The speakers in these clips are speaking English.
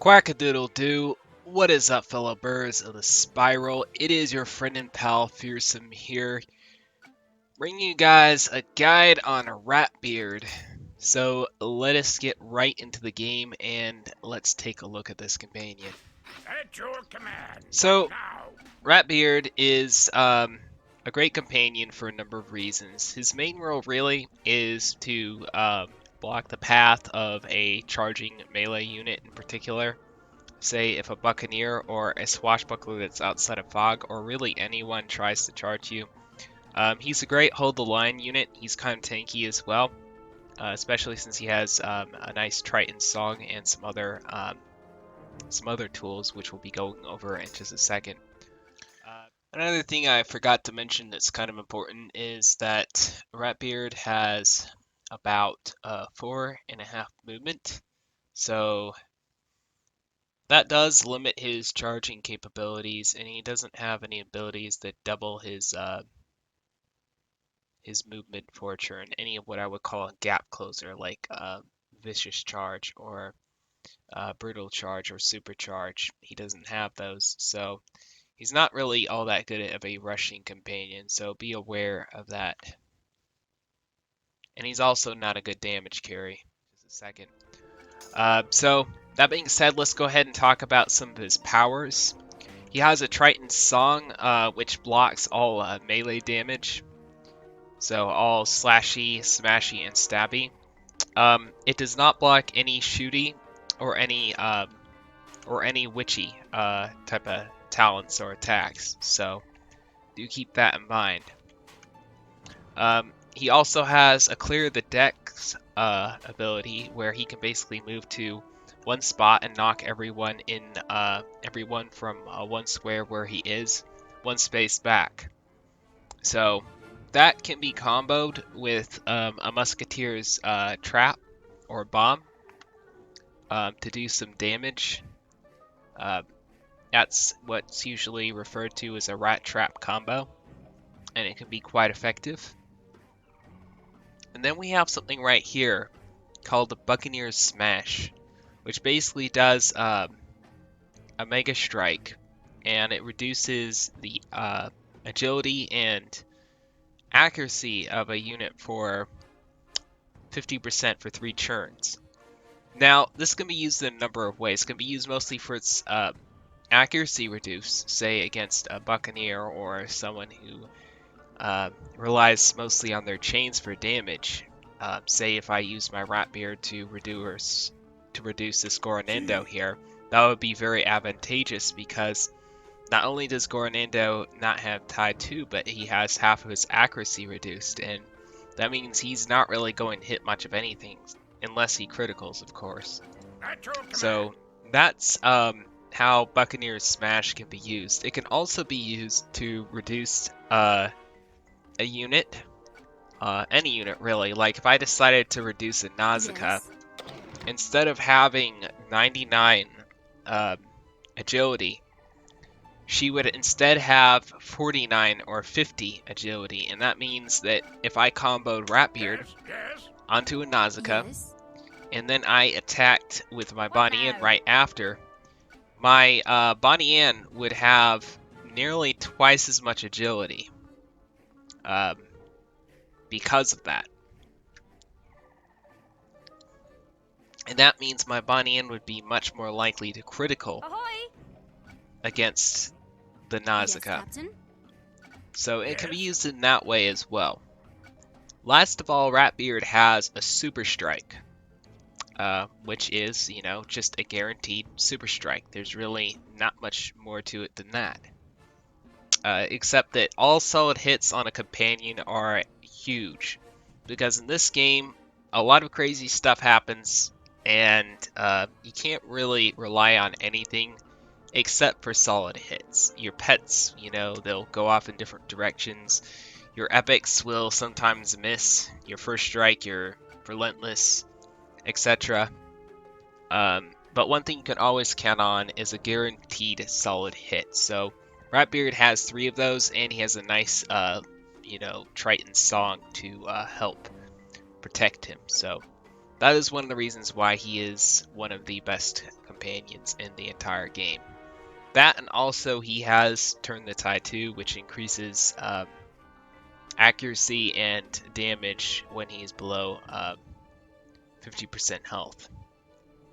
Quack-a-doodle-doo. What is up, fellow birds of the spiral? It is your friend and pal Fearsome here, bringing you guys a guide on Ratbeard. So let us get right into the game and let's take a look at this companion. At your command. So Now. Ratbeard is a great companion for a number of reasons. His main role really is to block the path of a charging melee unit in particular. Say if a Buccaneer or a Swashbuckler that's outside of fog, or really anyone tries to charge you. He's a great hold the line unit. He's kind of tanky as well, especially since he has a nice Triton song and some other tools, which we'll be going over in just a second. Another thing I forgot to mention that's kind of important is that Ratbeard has about 4.5 movement, so that does limit his charging capabilities, and he doesn't have any abilities that double his movement for a turn. Any of what I would call a gap closer, like vicious charge or brutal charge or super charge. He doesn't have those, so he's not really all that good of a rushing companion. So be aware of that. And he's also not a good damage carry. Just a second. So that being said, let's go ahead and talk about some of his powers. He has a Triton Song, which blocks all melee damage. So all slashy, smashy, and stabby. It does not block any shooty or any witchy type of talents or attacks. So do keep that in mind. He also has a clear the decks ability where he can basically move to one spot and knock everyone from one square where he is one space back. So that can be comboed with a musketeer's trap or bomb to do some damage. That's what's usually referred to as a rat trap combo, and it can be quite effective. And then we have something right here called the Buccaneer's Smash, which basically does a Mega Strike, and it reduces the agility and accuracy of a unit for 50% for 3 turns. Now, this can be used in a number of ways. It can be used mostly for its accuracy reduce, say against a Buccaneer or someone who relies mostly on their chains for damage. Say if I use my Ratbeard to reduce this Goronando here, that would be very advantageous because not only does Goronando not have tie 2, but he has half of his accuracy reduced, and that means he's not really going to hit much of anything unless he criticals, of course. So that's how Buccaneer's Smash can be used. It can also be used to reduce a unit, any unit really. Like if I decided to reduce a Nausicaa, instead of having 99 agility, she would instead have 49 or 50 agility, and that means that if I comboed Ratbeard onto a Nausicaa, and then I attacked with my Bonnie Ann right after, my Bonnie Ann would have nearly twice as much agility because of that. And that means my Bonnie Ann would be much more likely to critical against the Nausicaa. Yes, So it can be used in that way as well. Last of all, Ratbeard has a Super Strike, which is, just a guaranteed Super Strike. There's really not much more to it than that. Except that all solid hits on a companion are huge, because in this game, a lot of crazy stuff happens, and you can't really rely on anything except for solid hits. Your pets, they'll go off in different directions. Your epics will sometimes miss. Your first strike, your relentless, etc. But one thing you can always count on is a guaranteed solid hit. So Ratbeard has 3 of those, and he has a nice, Triton song to help protect him. So That is one of the reasons why he is one of the best companions in the entire game. That, and also he has Turn the Tide too, which increases accuracy and damage when he's below 50% health.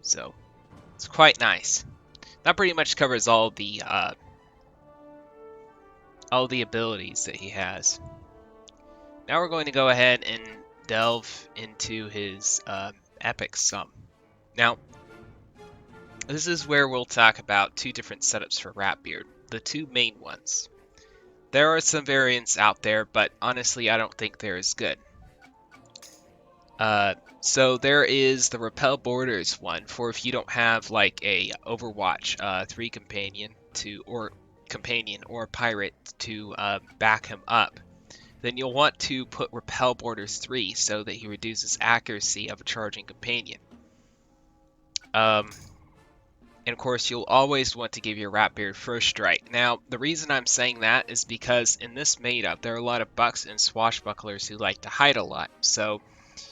So it's quite nice. That pretty much covers all the abilities that he has. Now we're going to go ahead and delve into his epic sum. Now, this is where we'll talk about two different setups for Ratbeard, the two main ones. There are some variants out there, but honestly, I don't think they're as good. So there is the Repel Borders one for if you don't have like a Overwatch 3 companion or pirate to back him up. Then you'll want to put Repel Borders 3 so that he reduces accuracy of a charging companion. And of course, you'll always want to give your Ratbeard first strike. Now, the reason I'm saying that is because in this meta, there are a lot of bucks and swashbucklers who like to hide a lot. So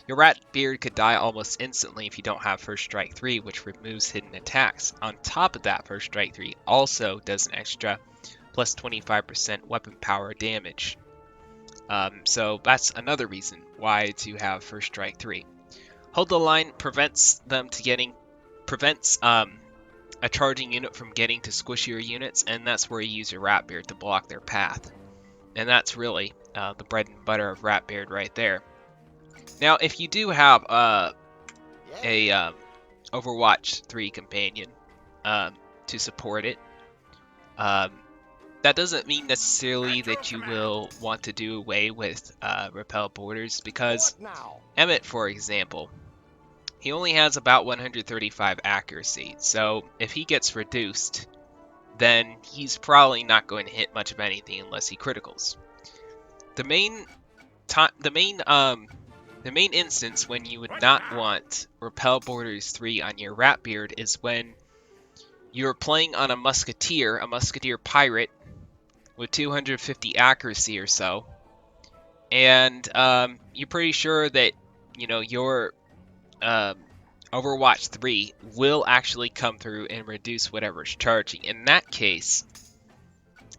your Ratbeard could die almost instantly if you don't have first strike 3, which removes hidden attacks. On top of that, first strike 3 also does an extra plus 25% weapon power damage. So that's another reason why to have first strike 3. Hold the line prevents a charging unit from getting to squishier units, and that's where you use your Ratbeard to block their path. And that's really the bread and butter of Ratbeard right there. Now, if you do have a Overwatch 3 companion to support it, that doesn't mean necessarily that you will want to do away with Repel Borders, because Emmett, for example, he only has about 135 accuracy, so if he gets reduced, then he's probably not going to hit much of anything unless he criticals. The main instance when you would not want Repel Borders 3 on your Ratbeard is when you're playing on a Musketeer pirate with 250 accuracy or so, and you're pretty sure that your Overwatch 3 will actually come through and reduce whatever's charging. In that case,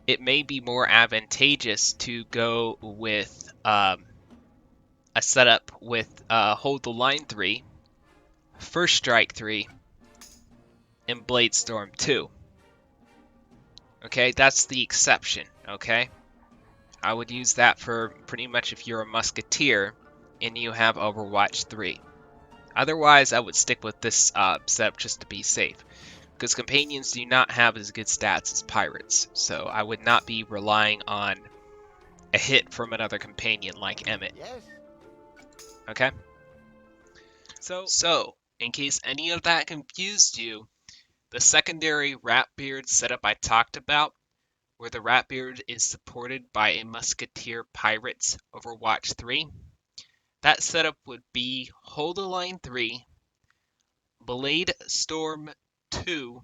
it may be more advantageous to go with a setup with Hold the Line 3, First Strike 3, and Blade Storm 2. Okay, that's the exception, okay? I would use that for pretty much if you're a Musketeer and you have Overwatch 3. Otherwise, I would stick with this setup just to be safe, because companions do not have as good stats as pirates, so I would not be relying on a hit from another companion like Emmett. Yes. Okay? So, in case any of that confused you, the secondary Ratbeard setup I talked about, where the Ratbeard is supported by a Musketeer Pirates Overwatch 3, that setup would be Hold the Line 3, Blade Storm 2,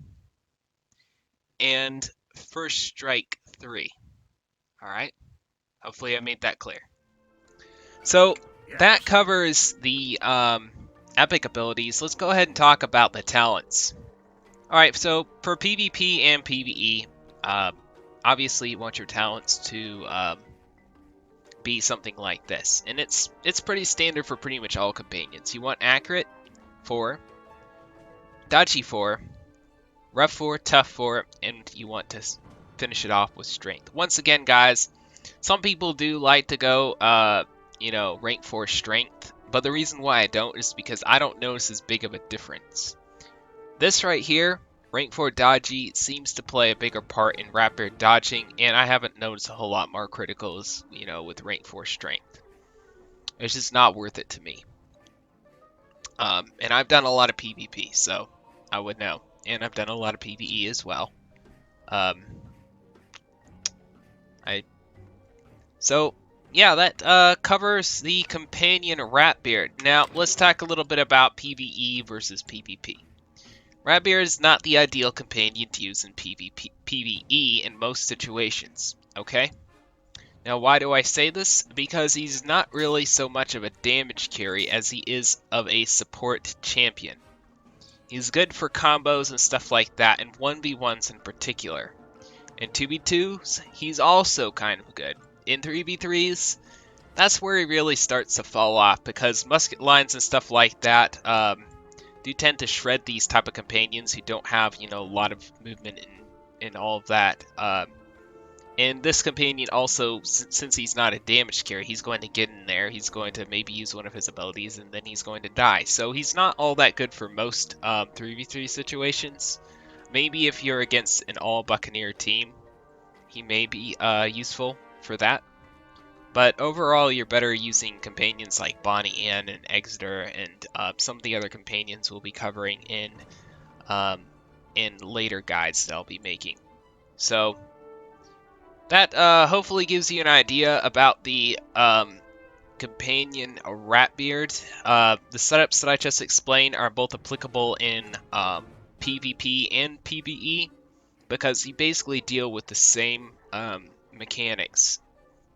and First Strike 3. Alright? Hopefully I made that clear. So, that covers the epic abilities. Let's go ahead and talk about the talents. Alright, so for PvP and PvE, obviously you want your talents to be something like this. And it's pretty standard for pretty much all companions. You want Accurate 4, Dodgy 4, Rough 4, Tough 4, and you want to finish it off with Strength. Once again, guys, some people do like to go, rank 4 Strength, but the reason why I don't is because I don't notice as big of a difference. This right here, rank 4 Dodgy, seems to play a bigger part in Ratbeard dodging, and I haven't noticed a whole lot more criticals, with rank 4 Strength. It's just not worth it to me. And I've done a lot of PvP, so I would know. And I've done a lot of PvE as well. So yeah, that covers the companion Ratbeard. Now let's talk a little bit about PvE versus PvP. Ratbeard is not the ideal companion to use in PvE in most situations, okay? Now, why do I say this? Because he's not really so much of a damage carry as he is of a support champion. He's good for combos and stuff like that, and 1v1s in particular. In 2v2s, he's also kind of good. In 3v3s, that's where he really starts to fall off, because musket lines and stuff like that do tend to shred these type of companions who don't have, a lot of movement and all of that. And this companion also, since he's not a damage carry, he's going to get in there, he's going to maybe use one of his abilities, and then he's going to die. So he's not all that good for most 3v3 situations. Maybe if you're against an all Buccaneer team, he may be useful for that. But overall, you're better using companions like Bonnie Ann and Exeter, and some of the other companions we'll be covering in later guides that I'll be making. So that hopefully gives you an idea about the companion Ratbeard. The setups that I just explained are both applicable in PvP and PvE, because you basically deal with the same mechanics,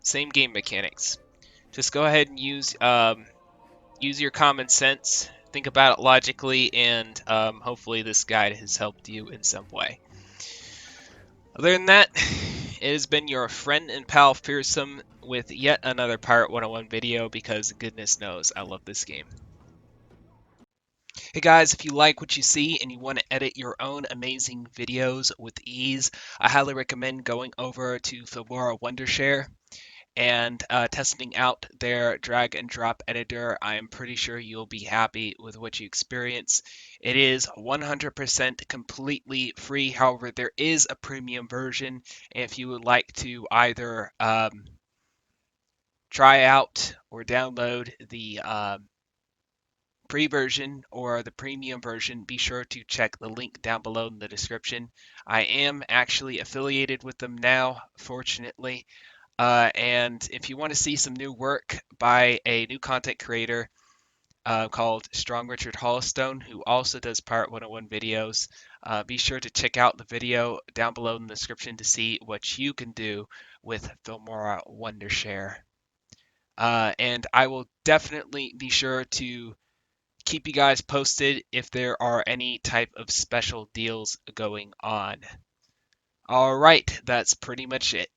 same game mechanics. Just go ahead and use your common sense, think about it logically, and hopefully this guide has helped you in some way. Other than that, it has been your friend and pal Fearsome with yet another Pirate 101 video, because goodness knows I love this game. Hey guys, if you like what you see and you want to edit your own amazing videos with ease, I highly recommend going over to Filmora Wondershare and testing out their drag and drop editor. I am pretty sure you'll be happy with what you experience. It is 100% completely free. However, there is a premium version if you would like to either try out or download the free version or the premium version. Be sure to check the link down below in the description. I am actually affiliated with them now, fortunately. And if you want to see some new work by a new content creator called Strong Richard Hollistone, who also does Pirate 101 videos, be sure to check out the video down below in the description to see what you can do with Filmora Wondershare. And I will definitely be sure to keep you guys posted if there are any type of special deals going on. All right, that's pretty much it.